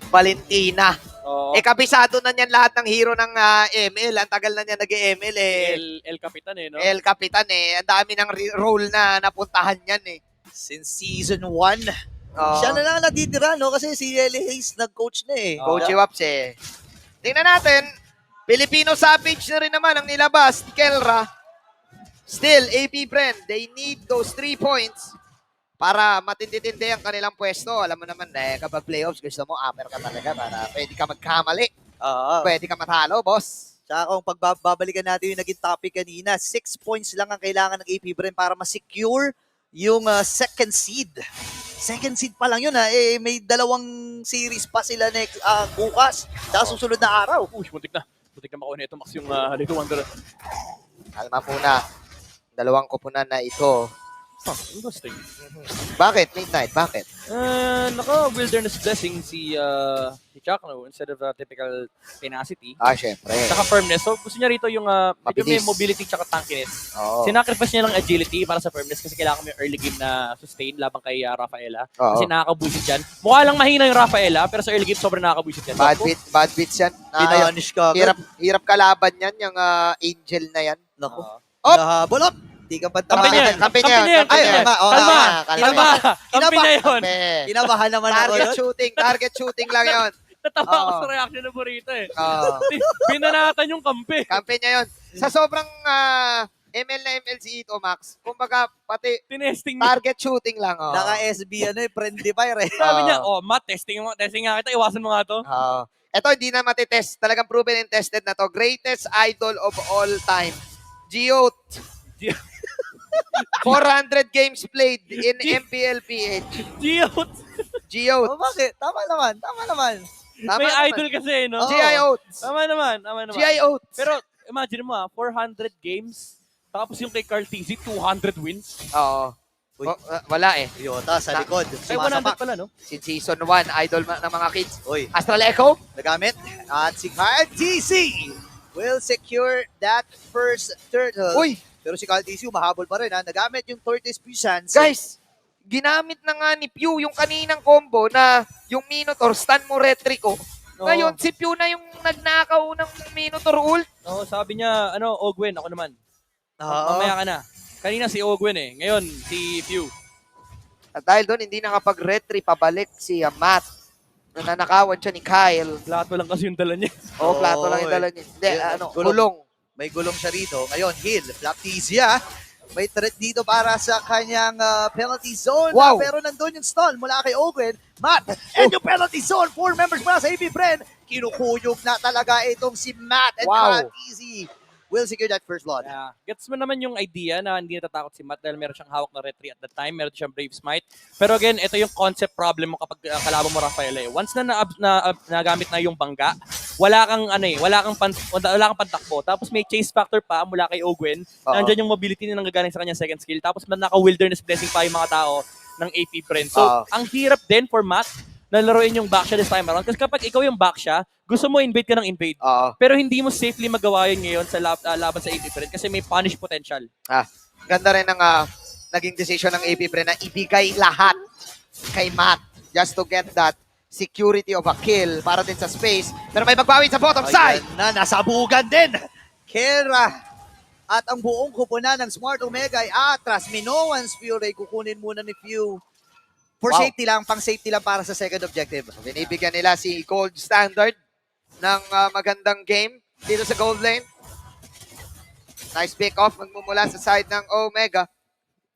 Valentina. Oo. Kabisado na niyan lahat ng hero ng ML. Ang tagal na niya nag-ML El Capitan no? El Capitan Ang dami ng role na napuntahan niyan Since season 1. Oo. Siya na lang natitira, no? Kasi si Eli Hayes nag-coach na Coach Waps Tingnan natin. Filipino Savage na rin naman ang nilabas ni Kelra. Still, AP Bren, they need those 3 points para matindi-tindi ang kanilang pwesto. Alam mo naman, kapag playoffs, gusto mo, upper ka talaga para pwede ka magkamali. Pwede ka matalo, boss. Tsaka kung pagbabalikan natin yung naging topic kanina, 6 points lang ang kailangan ng AP Bren para ma-secure yung second seed. Second seed pa lang yun may 2 series pa sila next bukas. Tsaka susunod na araw. Uy, muntik na makuha nito Max yung Little Wonder. Kalma muna. 2 koponan na ito. Interesting. Bakit? Midnight, bakit? Wilderness Blessing si Chakno instead of typical tenacity. Syempre. Saka firmness. So gusto niya rito yung may Mabilis. mobility tsaka tankiness. Oo. Sinacrifice niya lang agility para sa firmness kasi kailangan mo yung early game na sustain labang kay Rafaela. Oo. Kasi nakakabusit dyan. Mukha lang mahina yung Rafaela pero sa early game sobrang nakakabusit yan. Bad beats yan. Pinanish ka agad. Hirap kalaban yan, yung Angel na yan. Naku. Op! Nahabol up. Di ka pa Kampi niya. Kampi niya yun. Ay, Kalma. kalma. Kalma. Kampi niya yun. Kinabahan naman ako Target shooting lang yun. Natawa ako Oo. sa reaction ng Burrito Oo. Binanatan yung kampi. Kampi niya yun. Sa sobrang ML na ML si Ito, Max, kumbaga pati Tinesting niya. target shooting lang. Naka-SB friendly fire Sabi niya, Matt, testing nga kita. Iwasan mo nga to. Ito, hindi na matitest. Talagang proven and tested na to. Greatest idol of all time. Geote. 400 games played in MPL PH. Geote. Geote. Bakit? Tama naman. May idol kasi, no? G.I.O.T.S. Tama naman. G.I.O.T.S. Pero, imagine mo 400 games, tapos yung kay Carl TZ, 200 wins. Oo. Wala Toyota sa likod. Ay, 100 pala, no? Since season 1, idol ng mga kids. Uy, Astral Echo. nagamit. At si Carl TC will secure that first turtle. Uy, Pero si Carl TC mahabol pa rin Nagamit yung Tortoise Puissance. guys, ginamit na nga ni Pew yung kaninang combo na yung Minotaur, stun mo Retrico. Ngayon, si Pew na yung nagnakaw ng Minotaur ult. Oo, sabi niya, Ogwen, ako naman. Mamaya ka na. Kanina si Ogwen Ngayon, si Pew. At dahil doon, hindi nakapag-retry pabalik si Matt. Nananakawan siya ni Kyle. Plato lang kasi yung dala niya. Plato lang yung dala niya. Hindi, Gulong. gulong. May gulong siya rito. Ngayon, Hill, Flaptizia. May threat dito para sa kanyang penalty zone. Wow. Pero nandun yung stall mula kay Ogwen. Matt, and yung penalty zone. 4 members mula sa AP Bren. Kinukuyog na talaga itong si Matt. And Wow. Flaptizia will secure that first blood. Yeah. Gets mo naman yung idea na hindi natatakot si Matt dahil meron siyang hawak na retry at the time. Meron siyang Brave Smite. Pero again, ito yung concept problem mo kapag kalaban mo Rafaela. Once na nagamit na yung bangga, wala kang pantakbo. Tapos may chase factor pa mula kay Ogwen. Nandiyan yung mobility na nanggagaling sa kanyang second skill. Tapos naka-wilderness blessing pa yung mga tao ng AP Bren. So, ang hirap din for Matt na laruin yung back siya this time around. Kasi kapag ikaw yung back siya, gusto mo invade ka ng invade. Pero hindi mo safely magawa yun ngayon sa laban sa AP Bren kasi may punish potential. Ganda rin ang naging decision ng AP Bren na ibigay lahat kay Matt just to get that security of a kill para din sa space. Pero may magbawi sa bottom side. Nasabugan din. Kera at ang buong kupunan ng Smart Omega ay atras. Minoan's Fury kukunin muna ni Few. For safety lang, pang safety lang para sa second objective. Binibigyan nila si Gold Standard ng magandang game dito sa gold lane. Nice pick off magmumula sa side ng Omega.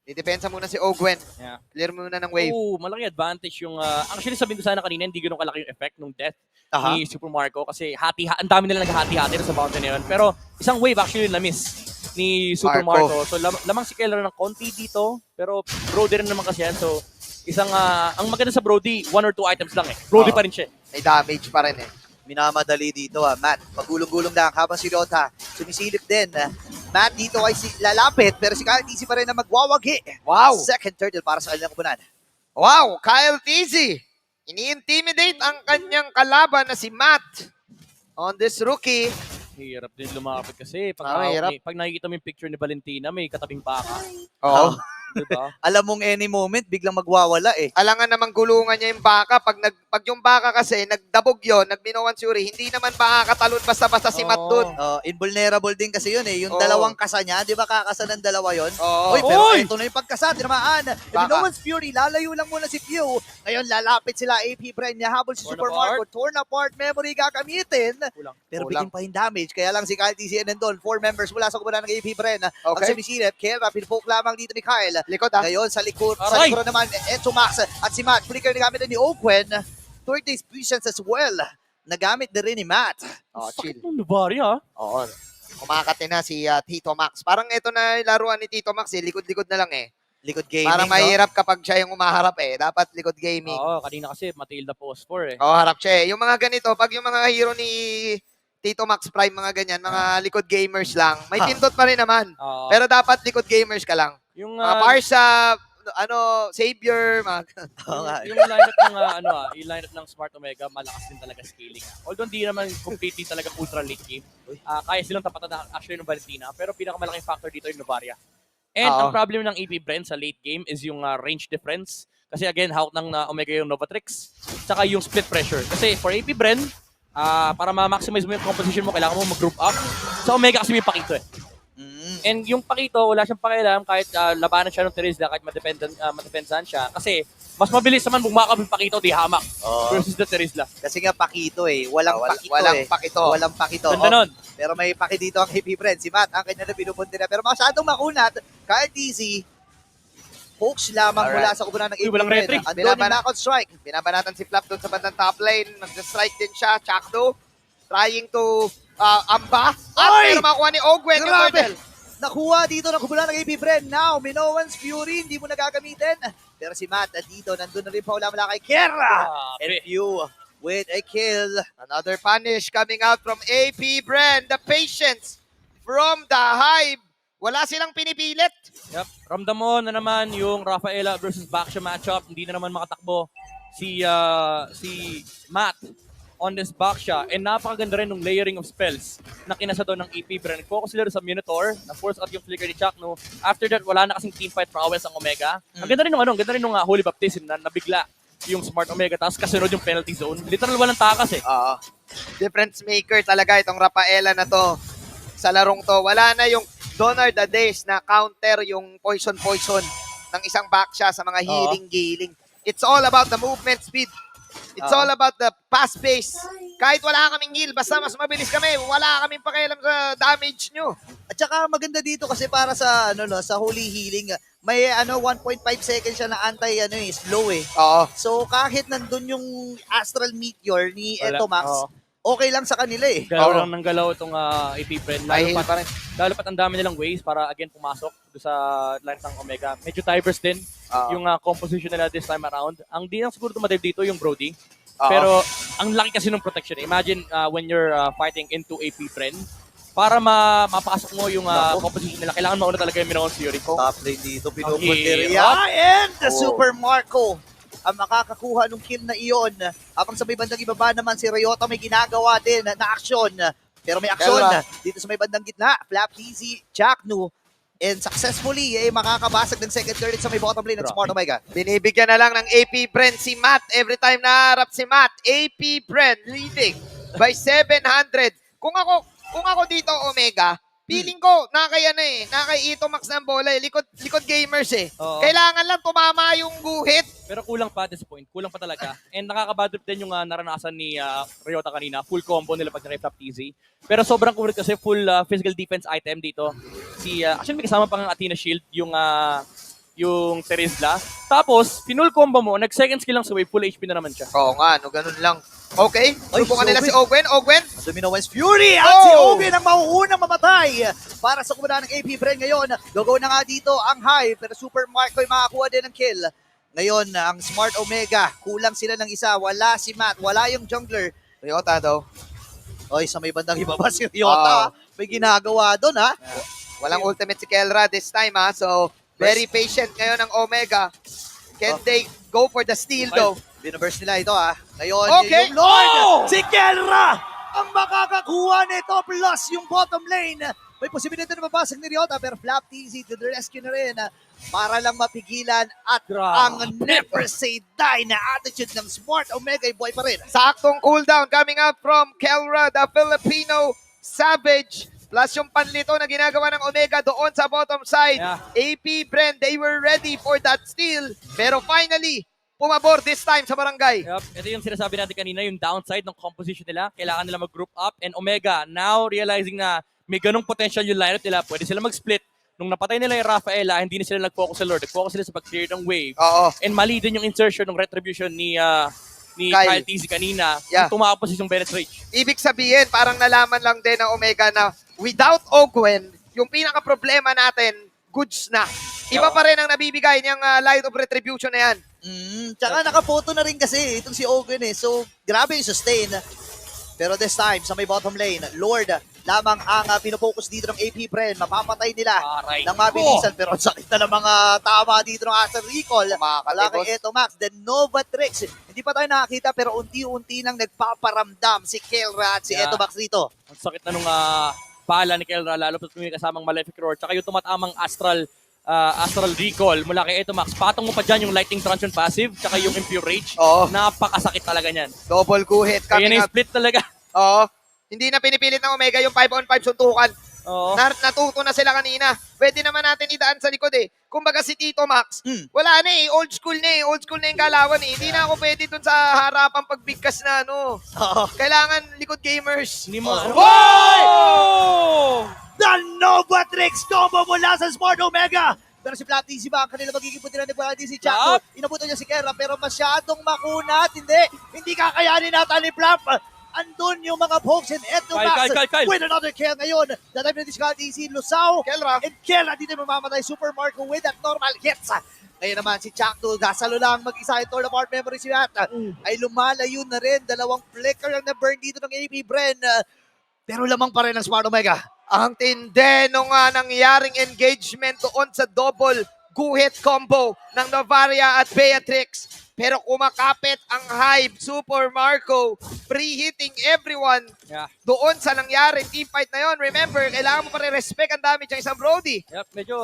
Didepensa muna si Ogwen. Yeah. Clear muna ng wave. Malaki advantage yung... actually, sabihin ko sana kanina, hindi ganun kalaki yung effect ng death ni Super Marco kasi ang dami nila naghahati-hati sa mountain na yun. Pero isang wave actually na-miss ni Super Marco. So lamang si Keller ng konti dito, pero Brody rin naman kasi yan. So ang maganda sa Brody, 1 or 2 items lang Brody pa rin siya. May damage pa rin Minamadali dito Matt. Pagulong-gulong lang habang si Rota sumisilip din. Matt dito ay lalapit pero si Kyle TC pa rin na magwawagi. Wow! Second turtle para sa kanilang kupunan. Wow! Kyle TC! Ini-intimidate ang kanyang kalaban na si Matt on this rookie. Hirap din lumapit kasi pag nakikita mo yung picture ni Valentina, may katabing baka. Oo. Diba? Alam mong any moment, biglang magwawala eh. Alangan namang gulungan niya yung baka. Pag yung baka kasi, nagdabog yun, nagminowan Fury, hindi naman makakatalon basta-basta si Matt dun. Invulnerable din kasi yun eh. Yung Oo. dalawang kasa niya, di ba kakasa ng dalawa yun? Oo. Oy, pero Oy! ito na yung pagkasa, tinamaan. If no one's Fury, lalayo lang muna si Pew. Ngayon, lalapit sila, AP Bren niya, habol si Torn Super apart. Marco, torn apart, memory gagamitin. Kulang. Pero Kulang. bigyan pa yung damage, kaya lang si Kyle TCN nandun. 4 members mula sa kumuna ng AP Bren. Ang Okay. sumisilip, Kera, pinpoke lamang dito ni Kyle. Likod ah. Ngayon, sa Aray! likuran naman, Enzo Max at si Matt. Flicker na gamit na ni Oquen. Third day's patience as well. Nagamit na rin ni Matt. Oh, chill. Sakit ng Nubari, ha? Oo. Kumakate na si Tito Max. Parang ito na yung laruan ni Tito Max eh. Likod-likod na lang eh. Likod gaming, Para no? mahirap kapag siya yung umaharap eh. Dapat likod gaming. Oo, kanina kasi Matilda post 4 eh. Oo, harap siya eh. Yung mga ganito, pag yung mga hero ni Tito Max Prime, mga ganyan, mga likod gamers lang, may pindot pa rin naman. Oo. Pero dapat likod gamers ka lang. yung Mga Parsa, Savior, mga Oo nga. yung lineup ng yung lineup ng Smart Omega malakas din talaga scaling. Although hindi naman completely talaga ultra late game. Kaya silang tapatan actually ng Valentina, pero pinakamalaking factor dito yung Novaria. And Oo. ang problem ng EP Brent sa late game is yung range difference. Kasi again, hawak ng Omega yung Novatrix. Tsaka yung split pressure. Kasi for AP Brent, para ma-maximize mo yung composition mo, kailangan mo mag-group up. Sa Omega kasi may pakito eh. And yung pakito, wala siyang pakialam kahit labanan siya ng Terizla, kahit madepensahan siya. Kasi mas mabilis naman bumakap yung pakito, di hamak. Oo. Versus the Terizla. Kasi nga pakito eh. Walang pakito walang eh. pakito. Walang pakito. Ganda nun. Pero may paki dito ang AP Brent. Si Matt, ang kanya na pinupunti na. Pero masyadong makunat. Kyle TZ, pokes lamang Alright. mula sa kubunan ng Uy, AP walang Brent. retry. Andun yung knockout strike. Binabanatan si Flap doon sa bandang top lane. Nag-strike din siya. Chakdo. Trying to amba. At Oy! pero makuha ni Ogwen yung Grabe! turtle. Nakuha dito ng kubunan ng AP Brent. Now, Minowan's Fury, hindi mo na gagamitin. Pero si Matt, dito, nandun na rin pa mula kay Kera. And you with a kill. Another punish coming out from AP Brand. The patience from the Hive. Wala silang pinipilit. Yep. Ramdam mo na naman yung Rafaela versus Baksha matchup. Hindi na naman makatakbo si Matt on this Baksha. And napakaganda rin ng layering of spells na kinasa doon ng EP Brand. Focus sila sa Minotaur, na-force out yung flicker ni Chakno. After that, wala na kasing teamfight prowess ang Omega. Ang ganda rin ng Holy Baptism na nabigla yung Smart Omega, tapos kasunod yung penalty zone. Literal walang takas eh. Difference maker talaga itong Rafaela na to. Sa larong to, wala na yung Donor the Days na counter yung poison ng isang backsha sa mga healing. It's all about the movement speed. It's all about the fast pace. Kahit wala kaming heal, basta mas mabilis kami, wala kaming pakialam sa damage nyo. At saka maganda dito kasi para sa sa holy healing, may 1.5 seconds siya na slow eh. Oo. So kahit nandun yung astral meteor ni Wala. Etomax, Oo. okay lang sa kanila eh. Galaw lang ng galaw itong AP Brand. May heal pa rin. Lalo pat ang dami nilang ways para again pumasok doon sa line ng Omega. Medyo diverse din yung composition nila this time around. Ang di lang siguro dumadive dito yung Brody. Pero ang laki kasi ng protection. Imagine when you're fighting into AP Brand, para mapasok mo yung composition nila, kailangan mauna talaga yung Minoan Fury. Top lane dito, hirap. pinupunteriya. And the Super Marco ang makakakuha ng kill na iyon. Habang sa may bandang ibaba naman, si Ryota may ginagawa din na aksyon. Pero may aksyon Elra. dito sa may bandang gitna. Flap Easy, Chaknu. And successfully, makakabasag ng second turret sa may bottom lane ng Smart Omega. Binibigyan na lang ng AP Brand si Matt. Every time naharap si Matt, AP Brand leading by 700. Kung ako dito, Omega, feeling ko, nakay Itomax ng bola eh. Likod gamers eh. Oo. Kailangan lang tumama yung guhit. Pero kulang pa at this point. Kulang pa talaga. And nakaka-bad trip din yung naranasan ni Ryota kanina. Full combo nila pag na-rep TZ. Pero sobrang kulit kasi full physical defense item dito. Actually may kasama pang Athena Shield yung Terizla. Tapos, pinull combo mo, nag-second skill lang sa wave, full HP na naman siya. Oo nga, ganun lang. Okay, Ay, subukan nila Sobe. si Ogwen. Domino's Fury at si Obi ang mauunang mamatay para sa kumuna ng AP Brand ngayon. Gogo na nga dito ang high pero Super Marco ay makakuha din ng kill. Ngayon, ang Smart Omega, kulang sila ng isa. Wala si Matt, wala yung jungler. Ryota daw. Oy, sa may bandang ibaba si Ryota. May ginagawa doon ha. Walang ultimate si Kelra this time ha. So, very patient ngayon ng Omega. Can they go for the steal though? Binaburst nila ito ha. Ngayon, Okay. yung Lord, Oh! si Kelra! ang makakakuha nito plus yung bottom lane. May posibilidad na mabasag ni Ryota pero Flap TZ to the rescue na rin para lang mapigilan at ang never say die na attitude ng Smart Omega boy pa rin. Saktong cooldown coming up from Kelra, the Filipino Savage. Plus yung panlito na ginagawa ng Omega doon sa bottom side. Yeah. AP, Bren, they were ready for that steal. Pero finally, pumabor this time sa barangay. Yup, ito yung sinasabi natin kanina, yung downside ng composition nila. Kailangan nila mag-group up. And Omega, now realizing na may ganong potential yung lineup nila, pwede sila mag-split. Nung napatay nila yung Rafaela, hindi na sila nag-focus sa Lord. Nag-focus sila sa pag-clear ng wave. Oo. And mali din yung insertion ng retribution ni Kyle TZ kanina. Yeah. Tumapos yung Bennett Rage. Ibig sabihin, parang nalaman lang din ng Omega na without Ogwen, yung pinaka-problema natin, goods na. Iba pa rin ang nabibigay niyang light of retribution na yan. Tsaka nakapoto na rin kasi itong si Ogun So, grabe yung sustain. Pero this time, sa may bottom lane, Lord lamang ang pinofocus dito ng AP Bren. Mapapatay nila Aray. ng mabilisan. Pero ang sakit na ng mga tama dito ng Aston Recall. Malaki ito, Max. The Nova Tricks. Hindi pa tayo nakakita pero unti-unti nang nagpaparamdam si Kelra at si Yeah. Eto Max dito. Ang sakit na nung pala ni Kelra, lalo pa may kasamang Malefic Roar. Tsaka yung tumatamang Astral Recall mula kay Eto Max. Patong mo pa dyan yung Lightning Truncheon passive, tsaka yung Impure Rage. Oo. Napakasakit talaga niyan. Double guhit Kaya coming na yung up. split talaga. Oo. Hindi na pinipilit ng Omega yung 5-on-5 suntukan. Oo. Natuto na sila kanina. Pwede naman natin idaan sa likod eh. Kumbaga si Tito Max, wala na eh. Old school na eh. Old school na yung galawan eh. Hindi na ako pwede dun sa harapang pagbigkas na ano. Oo. Kailangan likod gamers. Hindi mo Oh! The Nova Tricks combo mula sa Smart Omega. Pero si Flap TZ ba ang kanila magiging puti na ni Flap TZ Chaco? Inabuto niya si Kera pero masyadong makunat. Hindi kakayanin nata ni Flap. Andun yung mga pokes and Eto Max Kyle. with another kill ngayon. The time na discard TZ, Lusao Kelra. and Kera dito mamamatay Super Marco with that normal hits. Ngayon naman si Chakto, dasalo lang mag-isa yung Torn Apart Memory si Matt. Ay lumalayo na rin. Dalawang flicker ang na-burn dito ng AP Bren. Pero lamang pa rin ang Smart Omega. Ang tinde nung nangyaring engagement doon sa double guhit combo ng Novaria at Beatrix. Pero kumakapit ang Hive, Super Marco, pre-hitting everyone Yeah. doon sa nangyaring teamfight na yon. Remember, kailangan mo pa rin respect ang damage ng isang Brody. Yep, medyo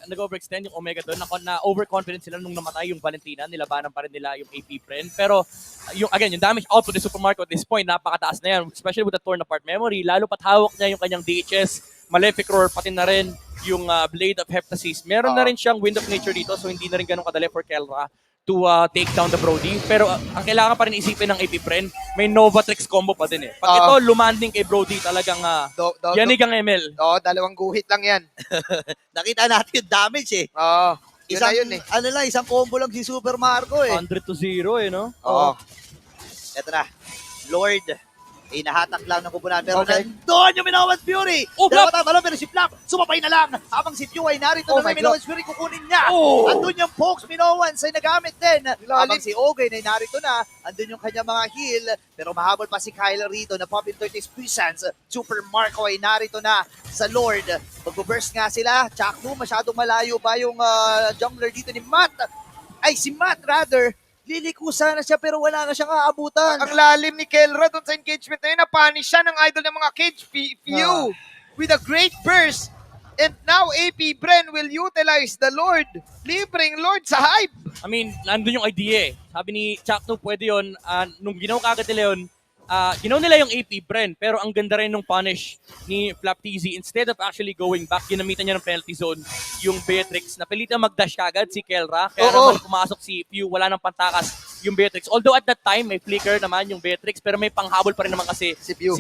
nag-overextend yung Omega doon. Na overconfident sila nung namatay yung Valentina. Nilabanan pa rin nila yung AP Friend. Pero yung damage output ni Super Marco at this point, napakataas na yan. Especially with the Torn Apart Memory. Lalo pat hawak niya yung kanyang DHS, Malefic Roar, pati na rin yung Blade of Heptasis. Meron na rin siyang Wind of Nature dito, so hindi na rin ganun kadali for Kelra to take down the Brody. Pero ang kailangan pa rin isipin ng AP Friend, may Nova Tricks combo pa din eh. Pag ito lumanding kay Brody, talagang yanig ang ML. Oo, dalawang guhit lang yan. Nakita natin yung damage eh. Oo, yun na yun eh. Isang combo lang si Super Marco eh. 100-0 eh, no? Oo. Eto na. Lord. Nahatak lang ng kupunan. Pero Okay. nandun yung Minowan's Fury. Oh, Dalawa tama pero si Flap sumapay na lang. Habang si Pew ay narito Oh na my may Minowan's Fury kukunin niya. Oh. Andun yung pokes Minowans ay nagamit din. Ilalim. Habang si Ogay ay narito na. Andun yung kanyang mga heal. Pero mahabol pa si Kyler rito na pop in 30's Puissance. Super Marco ay narito na sa Lord. Pag-burst nga sila. Chakno masyadong malayo ba yung jungler dito ni Matt? Ay si Matt rather. Liliko sana siya pero wala na siyang aabutan. Ang lalim ni Kelra doon sa engagement na yun. Na-punish siya ng idol ng mga cage. Few with a great burst. And now AP Bren will utilize the Lord. Libreng Lord sa hype. I mean, nandun yung idea eh. Sabi ni Chakno, pwede yun. Nung ginawa kagad nila yun, ginawa nila yung AP Bren, pero ang ganda rin nung punish ni Flap TZ. Instead of actually going back, ginamitan niya ng penalty zone yung Beatrix. Napilitan mag-dash kagad si Kelra. Kaya Oo. naman pumasok si Pew, wala nang pantakas yung Beatrix. Although at that time, may flicker naman yung Beatrix, pero may panghabol pa rin naman kasi Si Pew.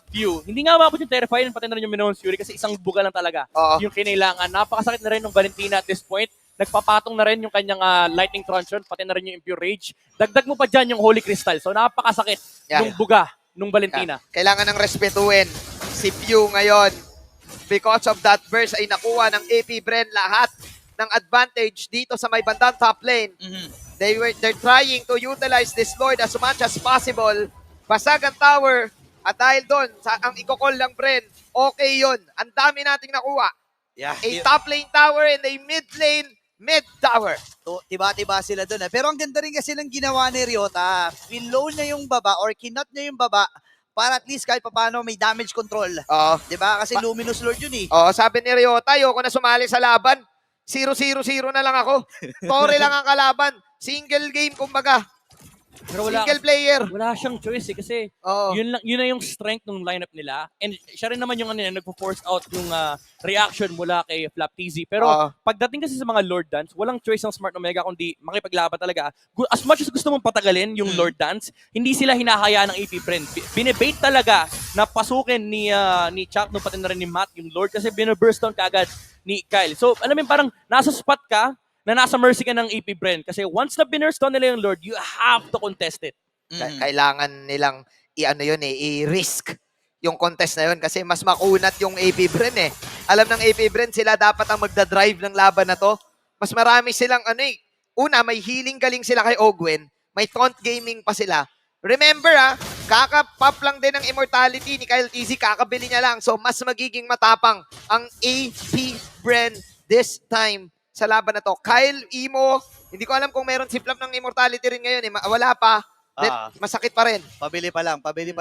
Pew. Hindi nga mabot yung Terrify, pati na rin yung Minowan's Fury kasi isang buga lang talaga Oo. yung kinailangan. Napakasakit na rin ng Valentina at this point. Nagpapatong na rin yung kanyang Lightning Truncheon, pati na rin yung Impure Rage. Dagdag mo pa dyan yung Holy Crystal. So napakasakit nung buga nung Valentina. Kailangan ng respetuhin si Pew ngayon. Because of that burst ay nakuha ng AP Bren lahat ng advantage dito sa may bandang top lane. They're trying to utilize this Lord as much as possible. Basag ang tower at dahil doon sa ang ikokol ng Bren, okay yun. Ang dami nating nakuha. Yeah. A top lane tower and a mid lane mid tower. Tiba-tiba sila doon. Pero ang ganda rin kasi ng ginawa ni Ryota. Pinlow niya yung baba or kinot niya yung baba para at least kahit papaano may damage control. Oo. 'Di ba? Kasi Luminous Lord yun eh. Oo, sabi ni Ryota, ayoko na sumali sa laban. 0-0-0 na lang ako. Tore lang ang kalaban. Single game, kumbaga. Pero wala, Single player. wala siyang choice kasi Oo. yun na yung strength ng lineup nila. And siya rin naman yung nagpo-force out yung reaction mula kay Flap TZ. Pero Oo. pagdating kasi sa mga Lord Dance, walang choice ng Smart Omega kundi makipaglaban talaga. As much as gusto mong patagalin yung Lord Dance, hindi sila hinahayaan ng AP Friend. Binebait talaga na pasukin ni Chuck, no, pati na rin ni Matt yung Lord kasi binaburst down kaagad ni Kyle. So, alam mo, parang nasa spot ka, na nasa mercy ka ng AP Bren. Kasi once na binurst down nila yung Lord, you have to contest it. Kailangan nilang i-risk yung contest na yun kasi mas makunat yung AP Bren eh. Alam ng AP Bren, sila dapat ang magdadrive ng laban na to. Mas marami silang una, may healing galing sila kay Ogwen, may taunt gaming pa sila. Remember kaka-pop lang din ng immortality ni Kyle TZ, kakabili niya lang. So mas magiging matapang ang AP Bren this time sa laban na to. Kyle, Imo, hindi ko alam kung meron si Flap ng immortality rin ngayon eh. Wala pa. Then, masakit pa rin. Pabili pa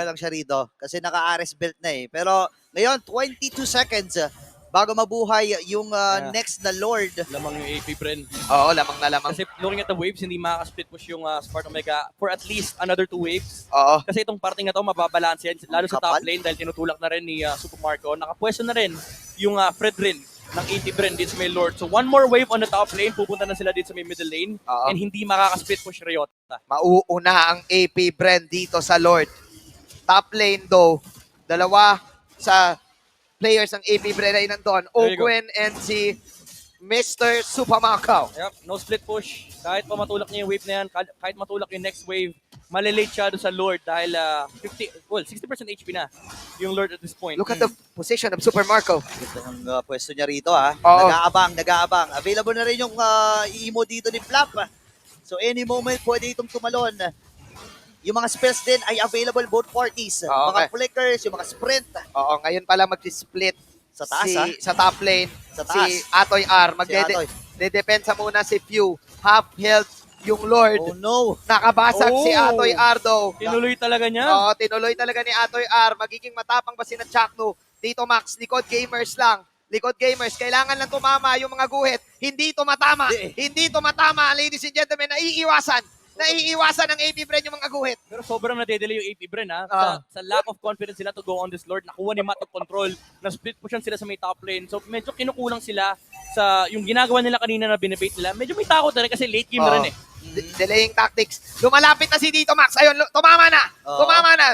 lang siya rito kasi naka-Ares belt na eh. Pero ngayon, 22 seconds bago mabuhay yung next na Lord. Lamang yung AP Bren. Oo, lamang na lamang. Kasi looking at the waves, hindi makaka-split push yung Smart Omega for at least another 2 waves. Oo. Kasi itong parting na to, mababalance yan. Lalo sa Kapal. top lane dahil tinutulak na rin ni Super Marco. Nakapwesto na rin yung Fred rin ng AP Bren dito sa may Lord. So one more wave on the top lane, pupunta na sila dito sa may middle lane. Oo. And hindi makaka-split push Ryota. Mauuna ang AP Bren dito sa Lord. Top lane though, dalawa sa players ng AP Bren ay nandun. There you go. Ogwen and si Mr. Supamakaw. Yep, no split push. Kahit pa matulak niya yung wave na yan, kahit matulak yung next wave, malilate siya doon sa Lord dahil 60% HP na yung Lord at this point. Look at the position of Super Marco. Ito ang pwesto niya rito Oo. Nag-aabang. Available na rin yung imo dito ni Flap. So any moment pwede itong tumalon. Yung mga spells din ay available both parties. Oo, Mga okay. flickers, yung mga sprint. Oo, ngayon pala mag-split Sa taas, sa top lane. Sa taas. Si Atoy R. Si Atoy. Magdedepensa muna si Few. Half health yung Lord. Oh no! Nakabasag Oh. si Atoy R though. Tinuloy talaga niya. Oo, tinuloy talaga ni Atoy R. Magiging matapang ba si na Chakno? Dito Max, likod gamers lang. Likod gamers, kailangan lang tumama yung mga guhit. Hindi tumatama. Hindi tumatama, ladies and gentlemen. Naiiwasan ng AP Bren yung mga guhit. Pero sobrang nadedelay yung AP Bren sa lack of confidence sila to go on this Lord. Nakuha ni Matt ang control. Na-split pushan sila sa may top lane. So medyo kinukulang sila sa yung ginagawa nila kanina na binebait nila. Medyo may takot na rin kasi late game na rin eh. Delaying tactics. Lumalapit na si Dito Max. Ayun, tumama na. Oo. Tumama na.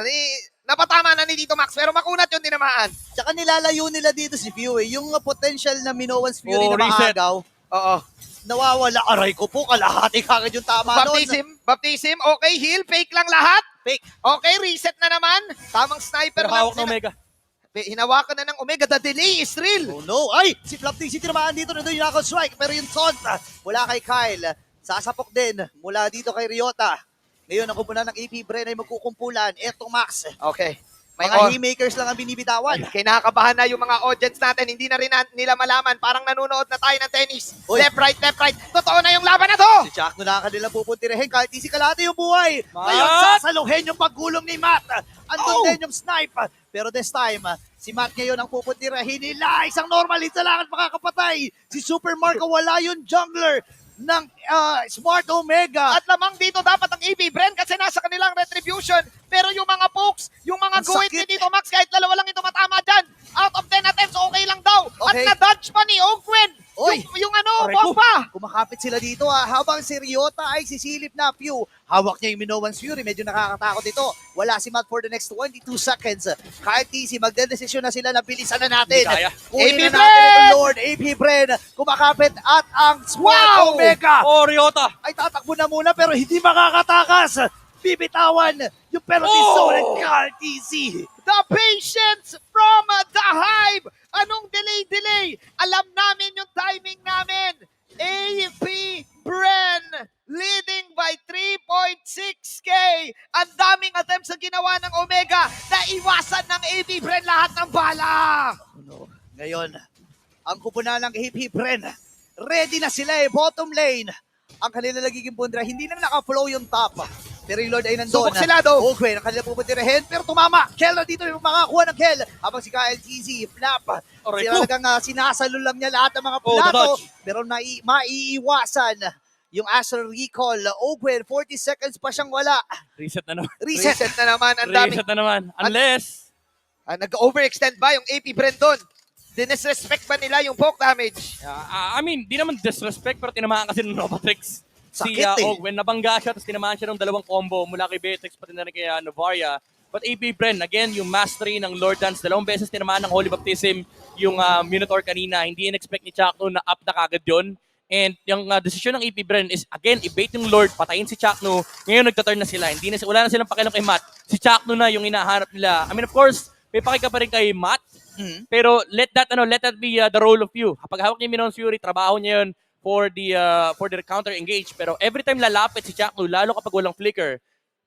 Napatama na ni Dito Max. Pero makunat yung tinamaan. Tsaka nilalayo nila dito si Few eh. Yung potential na Minowan's Fury na reset. maagaw, Oo. nawawala. Aray ko po, kalahati kagad yung tama nun. Baptism. Okay, heal. Fake lang lahat. Fake. Okay, reset na naman. Tamang sniper Pero lang. hawak na Omega. Hinawakan na ng Omega. The delay is real. Oh no! Ay! Si Flap TZ tinamaan dito na doon yung knockout strike. Pero yung taunt mula kay Kyle. Sasapok din mula dito kay Ryota. Ngayon, ang kumpunan ng AP Bren ay magkukumpulan. Eto Max. Okay. May Mga haymakers lang ang binibitawan. kinakabahan na yung mga audience natin. Hindi na rin nila malaman. Parang nanonood na tayo ng tennis. Uy. Left, right. Totoo na yung laban na to. Si Chuck na kanilang pupuntirehin kahit di si kalahati yung buhay. Matt! Ngayon, sasaluhin yung paggulong ni Matt. Andun din yung snipe. Pero this time, si Matt ngayon ang pupuntirehin nila. Isang normal hit na lang at makakapatay. Si Super Marco, wala yung jungler ng Smart Omega. At lamang dito dapat ang AP Bren kasi nasa kanilang retribution. Pero yung mga pokes, yung mga Ang guhit sakit. ni Dito Max, kahit dalawa lang ito matama dyan. Out of 10 attempts, okay lang daw. Okay. At na-dodge pa ni Ogwen. Oy. Yung Aray ko. bomba. Kumakapit sila dito habang si Ryota ay sisilip na Pew. Hawak niya yung Minowan's Fury. Medyo nakakatakot ito. Wala si Matt for the next 22 seconds. Kahit TC, magdedesisyon na sila na bilisan na natin. Hindi kaya. Kunin AP na natin Bren! itong Lord. AP Bren kumakapit at ang Smart Wow! Omega Oh, Ryota! ay tatakbo na muna pero hindi makakatakas. Bibitawan yung penalty zone at Carl TC. The patience from the Hive. Anong delay? Alam namin yung timing namin. AP Bren leading by 3.6K. Ang daming attempts na ginawa ng Omega. Naiwasan ng AP Bren lahat ng bala. Ngayon, ang kupunan ng AP Bren, ready na sila bottom lane. Ang kanila nagiging bundra, hindi na naka-flow yung top. Pero yung Lord ay nandun. Subok sila, though. Ogwen, ang kanila puputirahin, pero tumama. Kel na dito yung makakuha ng Kel. Habang si Kyle TZ, flap. Aray Sila ko. talagang sinasalo lang niya lahat ng mga Oh, the plato. dodge. Pero maiiwasan yung Astral Recall. Ogwen, 40 seconds pa siyang wala. Reset na naman. Reset. Reset na naman. Ang daming Reset na naman. Unless, nag-overextend ba yung AP Bren doon? Dinisrespect ba nila yung poke damage? I mean, di naman disrespect, pero tinamaan kasi ng Novatrix. Si Sakit, eh. Ogwen, nabangga siya, tapos tinamaan siya ng dalawang combo mula kay Beatrix, pati na rin kay Novaria. But AP Bren, again, yung mastery ng Lord Dance, dalawang beses tinamaan ng Holy Baptism yung Minotaur kanina. Hindi in-expect ni Chakno na up na kagad yun. And yung desisyon ng AP Bren is, again, i-bait yung Lord, patayin si Chakno. Ngayon nagtaturn na sila. Wala na silang pakialam kay Matt. Si Chakno na yung hinahanap nila. I mean, of course, may pakika pa rin kay Matt. Pero let that be the role of you. Kapag hawak niya yung Minon's Fury, trabaho niya yun for the counter engage. Pero every time lalapit si Chakno, lalo kapag walang flicker,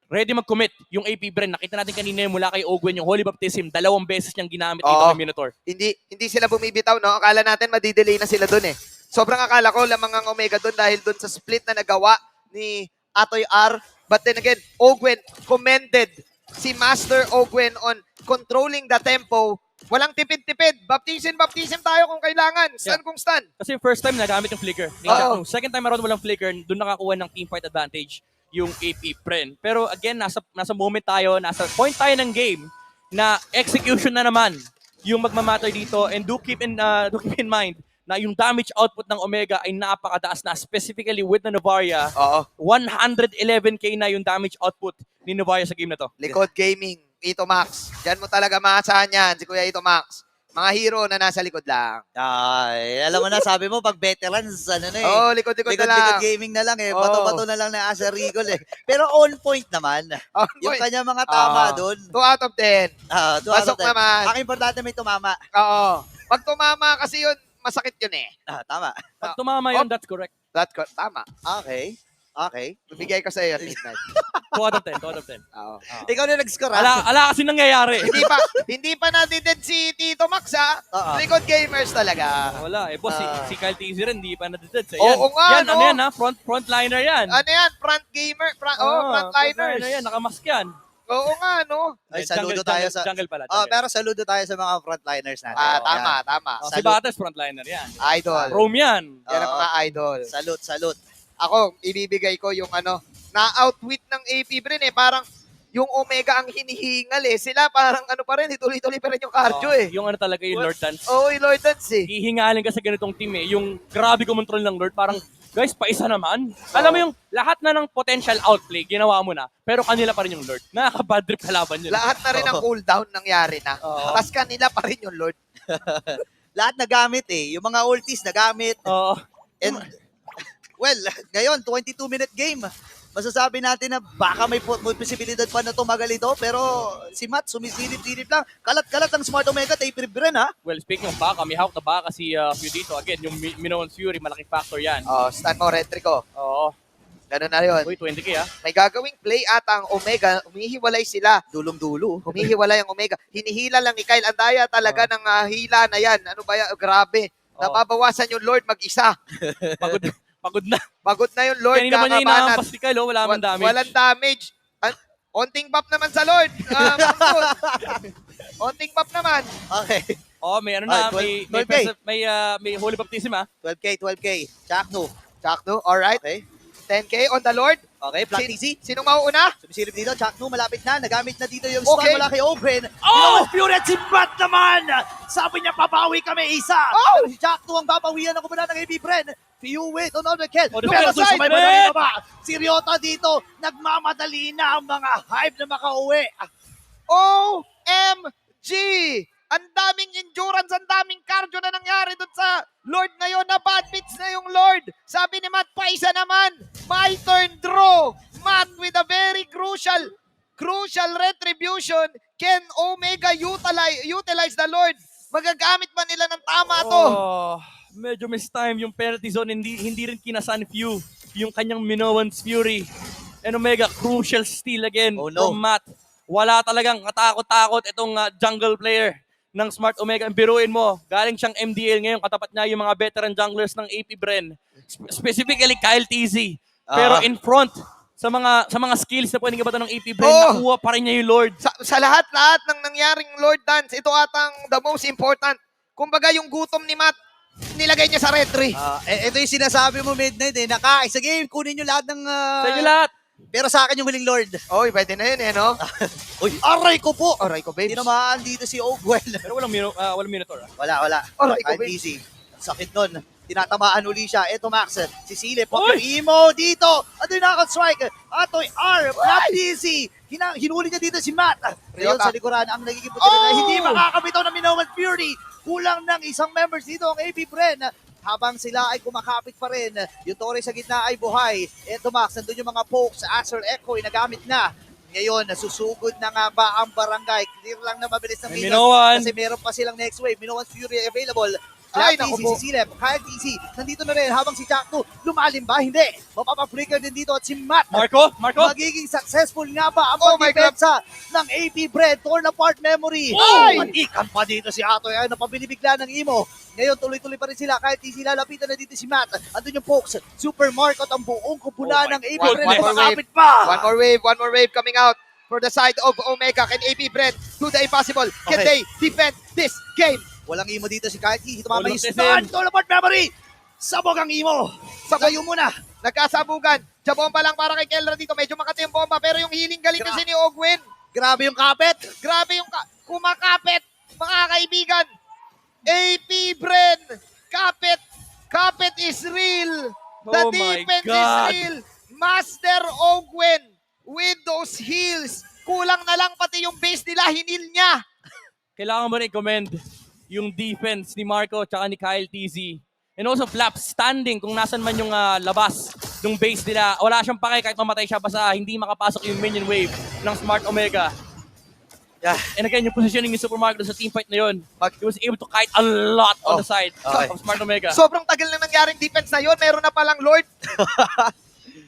ready mag-commit yung AP Bren. Nakita natin kanina yung mula kay Ogwen, yung Holy Baptism, 2 beses niyang ginamit dito Oo. ng Minotaur. Hindi sila bumibitaw, no? Akala natin madidelay na sila doon eh. Sobrang akala ko lamang ang Omega doon dahil doon sa split na nagawa ni Atoy R. But then again, Ogwen commended si Master Ogwen on controlling the tempo. Walang tipid-tipid. Baptism tayo kung kailangan. Stun kung stun. Kasi yung first time nagamit yung flicker ni Oo. Chakno. Second time around walang flicker, doon nakakuha ng team fight advantage yung AP Bren. Pero again, nasa moment tayo, nasa point tayo ng game na execution na naman yung magmamatter dito, and do keep in mind na yung damage output ng Omega ay napakataas na, specifically with the Novaria. Oo. 111k na yung damage output ni Novaria sa game na to. Likod Gaming. Ito Max. Diyan mo talaga maasahan yan. Si Kuya Ito Max. Mga hero na nasa likod lang. Ay, alam mo na, sabi mo, pag veterans, ano na eh. Oo, likod-likod na lang. Likod gaming na lang eh. Oo. Bato-bato na lang na Asa Rigol eh. Pero on point naman. On Yung point. kanya mga tama Ah. doon. 2 out of 10. Pasok naman. Ang importante may tumama. Oo. Pag tumama kasi yun, masakit yun eh. Tama. Pag tumama yun, that's correct. Tama. Okay. Bibigay ko sa iyo midnight. 2 out of 10, 2 out of 10. Oo. Ikaw na nag-score ha? Ala kasi nangyayari. hindi pa nadided si Tito Max ha. Oo. Likod gamers talaga. Wala eh. Boss, Ah. si Kyle TZ rin, hindi pa nadeded. So, Oo nga, yan, no? ano yan ha? Frontliner yan. Ano yan? Front gamer? Frontliners. Yan, nakamask yan. Oo nga, no? Ay, saludo tayo sa... Jungle pala. Oh, Jungle. pero saludo tayo sa mga frontliners natin. Tama. Oh, si salute. Bates, frontliner yan. Idol. Rome yan. Yan ang mga idol. Salute. Ako, ibibigay ko yung na-outwit ng AP Bren eh. Parang yung Omega ang hinihingal eh. Sila parang pa rin, tuloy-tuloy pa rin yung cardio eh. Yung ano talaga yung Lord Dance. Oo, yung Lord Dance eh. Hihingalin ka sa ganitong team eh. Yung grabe kumontrol ng Lord, parang, guys, paisa naman. Alam mo yung lahat na ng potential outplay, ginawa mo na, pero kanila pa rin yung Lord. Nakaka-bad trip kalaban yun. Lahat na rin ang cooldown nangyari na. Oo. Tapos kanila pa rin yung Lord. Lahat nagamit eh. Yung mga ultis nagamit. Oo. And, well, ngayon, 22-minute game. Masasabi natin na baka may posibilidad pa na tumagal ito, pero si Matt sumisilip-silip lang. Kalat-kalat ang Smart Omega, tape Bren ha. Well, speaking of baka, may hawak na baka si Fiudito. Again, yung Minoan's Fury, malaking factor yan. Stun mo, Retrico. Oo. Ganun na yun. Uy, 20k ah. May gagawing play ata ang Omega. Humihiwalay sila. Dulong-dulo. Humihiwalay ang Omega. Hinihila lang ni Kyle. Andaya talaga ng hila na yan. Ano ba yan? Grabe. Nababawasan yung Lord mag-isa. Pagod na. Pagod na yung Lord. Kanina pa niya Kakabanat. inaampas ni Kyle, oh, wala man damage. Walang damage. Onting buff naman sa Lord. Mangsud. Onting buff naman. Okay. Oh, may ano na, Ay, may 12K. may Holy Baptism ah. 12K. Chakno. Chakno, alright. Okay. 10K on the Lord. Okay, Black TZ. Sinong mauuna? Sumisilip dito, Chakno, malapit na. Nagamit na dito yung Okay. stun mula kay Ogwen. Oh! Fury at si Matt naman! Sabi niya, papawi kami isa. Oh! Pero si Chakno ang papawian ng kumuna ng AP Bren. Few wait on the kill. Oh, Pero defense, sa may defense! madali na ba? Si Ryota dito, nagmamadali na ang mga hype na makauwi. OMG! Ang daming endurance, ang daming cardio na nangyari dun sa Lord na yon, na bad beats na yung Lord. Sabi ni Matt, paisa naman. My turn draw. Matt with a very crucial retribution. Can Omega utilize the Lord? Magagamit ba nila ng tama to? Oh, medyo miss time yung penalty zone. Hindi rin kinasan Few yung kanyang Minoan's Fury. And Omega, crucial steal again Oh, no. from Matt. Wala talagang katakot-takot itong jungle player ng Smart Omega. Biruin mo, galing siyang MDL ngayon, katapat niya yung mga veteran junglers ng AP Bren. Specifically, Kyle TZ. Pero in front, sa mga skills na pwedeng ibatan ng AP Bren, Oo. nakuha pa rin niya yung Lord. Sa lahat-lahat ng nangyaring Lord Dance, ito atang the most important. Kumbaga yung gutom ni Matt, nilagay niya sa red tree. Ito yung sinasabi mo, Midnight, eh. Sa game, kunin nyo lahat ng... Sa inyo lahat. Pero sa akin yung huling Lord. Oy, pwede na yun no? Uy, aray ko po! Aray ko, babes. Tinamaan dito si Ogwell. Pero walang Minotaur. Wala. Aray ko, Kahit babes. easy. Sakit nun. Tinatamaan uli siya. Eto, Max. Si Silip. Imo dito. Ato'y nakaka-strike. Ato'y R. Not easy. Hinuli niya dito si Matt. Ngayon Ryota. sa likuran, ang nagiging puti na hindi makakabitaw ng Minoan Fury. Kulang ng isang members dito ang AP Bren. Habang sila ay kumakapit pa rin, yung Torre sa gitna ay buhay. Eto, Max, nandun yung mga pokes. Acer Echo ay nagamit na. Ngayon, nasusugod na nga ba ang barangay? Clear lang na mabilis na May Minoan. Minoan. Kasi meron pa silang next wave. Minoan Fury available. Ay, Flat naku easy po. si Silep. Kahit easy. Nandito na rin habang si Jackno lumalim ba? Hindi. Mapapaflicker din dito at si Matt. Marco? Magiging successful nga ba ang Oh my pagdepensa ng AP Bren? Torn apart memory. Ay! Ikan pa dito si Atoy. Ay, napabilibigla ng Imo. Ngayon, tuloy-tuloy pa rin sila. Kahit easy, lalapitan na dito si Matt. Andun yung Pokes. Super Mark at ang buong kupula Oh my ng AP God. Bren. One more Makakapit pa. One more wave coming out for the side of Omega. Can AP Bren do the impossible? Can Okay. they defend this game? Walang Imo dito si Kahit easy. Tumama Walang yung SM. stun. Torn apart memory. Sabog ang Imo. Sagayo muna. Nagkasabugan. Jabomba lang para kay Kelra dito. Medyo makati yung bomba. Pero yung healing galing kasi ni Ogwin. Grabe yung kapit. Grabe yung kumakapit, mga kaibigan. AP Bren. Kapit. Kapit is real. The Oh my defense is God. real. Master Ogwin with those heals. Kulang na lang pati yung base nila. Hinil niya. Kailangan mo rin i-commend yung defense ni Marco tsaka ni Kyle TZ. And also Flap, standing kung nasan man yung labas ng base nila. Wala siyang pake kahit mamatay siya basta hindi makapasok yung minion wave ng Smart Omega. Yeah. And again, yung positioning ni Super Marco sa team fight na yun, he was able to kite a lot on the side Okay. of Smart Omega. Sobrang tagal na nangyaring defense na yun. Meron na palang Lord.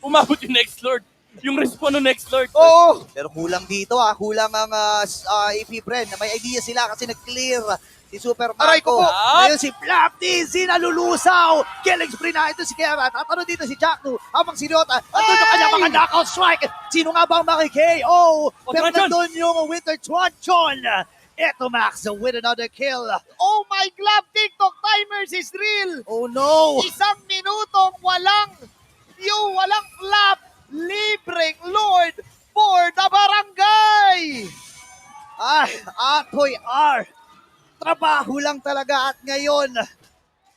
Umabot yung next Lord. Yung respawn ng next Lord. Oo. Pero kulang dito kulang ang AP Bren. May idea sila kasi nag-clear si Super Aray ko Marco. po. Ngayon si Flap DC nalulusaw. Killing spree na ito si Kera. Tatalo dito si Jackno habang si Ryota. Andun yung kanyang mga knockout strike. Sino nga ba ang maki-KO? Pero Twanchon. nandun yung Winter Twanchon. Eto Max with another kill. Oh my God, TikTok timers is real. Oh no! Isang minutong walang flap. Libreng Lord for the barangay. Atoy R. Trabaho lang talaga at ngayon,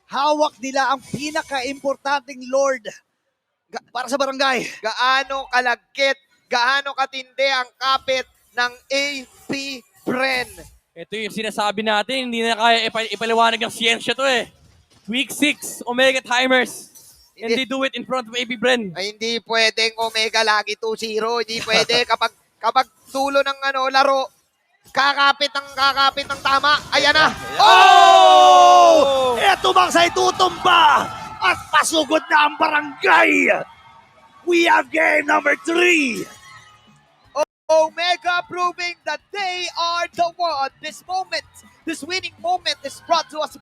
hawak nila ang pinaka-importanting Lord para sa barangay. Gaano kalagkit, gaano katindi ang kapit ng AP Bren. Ito yung sinasabi natin, hindi na kaya ipaliwanag ng siyensya to eh. Week 6, Omega Timers. And they do it in front of AP Bren. Ay, hindi pwedeng Omega lagi 2-0. Hindi pwede kapag tulo ng laro, kakapit ng tama. Ayan na. Oh! Eto bang sa itutumba at pasugod na ang barangay. We have game number 3. Omega proving that they are the one. This moment, this winning moment is brought to us